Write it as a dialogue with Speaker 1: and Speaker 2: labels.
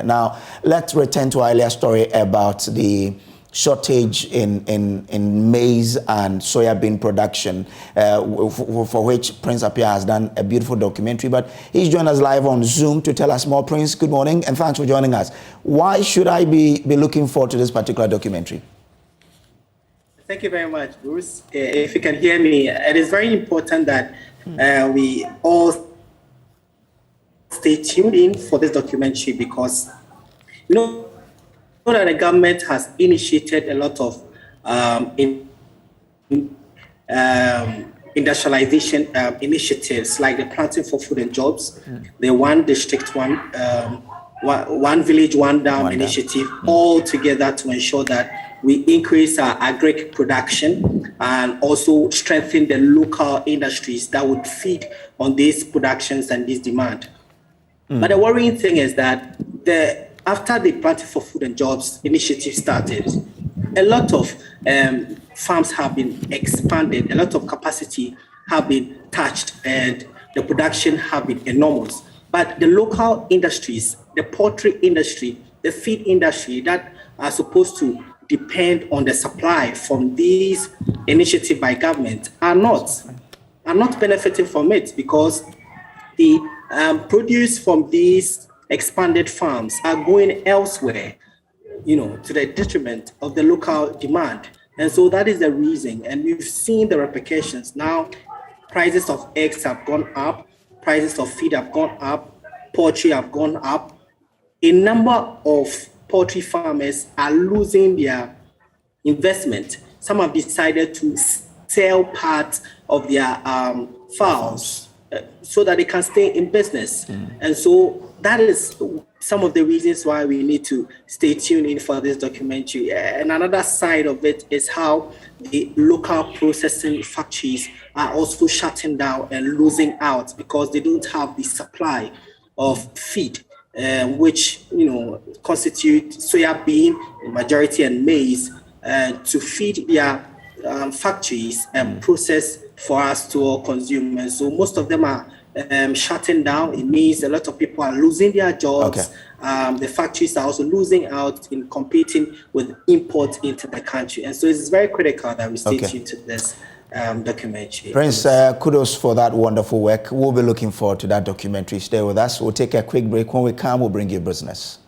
Speaker 1: Now, let's return to our earlier story about the shortage in maize and soya bean production, for which Prince Appiah has done a beautiful documentary. But he's joined us live on Zoom to tell us more. Prince, good morning, and thanks for joining us. Why should I be looking forward to this particular documentary?
Speaker 2: Thank you very much, Bruce. If you can hear me, it is very important that we all stay tuned in for this documentary, because you know that the government has initiated a lot of industrialization initiatives, like the Planting for Food and Jobs, the One District, One Village, One Dam initiative, all together to ensure that we increase our agric production and also strengthen the local industries that would feed on these productions and this demand. But the worrying thing is that after the Planting for Food and Jobs initiative started, a lot of farms have been expanded, a lot of capacity have been touched, and the production have been enormous. But the local industries, the poultry industry, the feed industry that are supposed to depend on the supply from these initiatives by government are not benefiting from it, because the produce from these expanded farms are going elsewhere, to the detriment of the local demand. And so that is the reason. And we've seen the repercussions. Now, prices of eggs have gone up, prices of feed have gone up, poultry have gone up. A number of poultry farmers are losing their investment. Some have decided to sell part of their fowls so that they can stay in business. And so that is some of the reasons why we need to stay tuned in for this documentary. And another side of it is how the local processing factories are also shutting down and losing out because they don't have the supply of feed, which constitute soya bean, majority, and maize to feed their factories and process for us to all consume. And so most of them are shutting down. It means a lot of people are losing their jobs. The factories are also losing out in competing with imports into the country. And so it's very critical that we stay tuned to this documentary.
Speaker 1: Prince, kudos for that wonderful work. We'll be looking forward to that documentary. Stay with us. We'll take a quick break. When we come, we'll bring you business.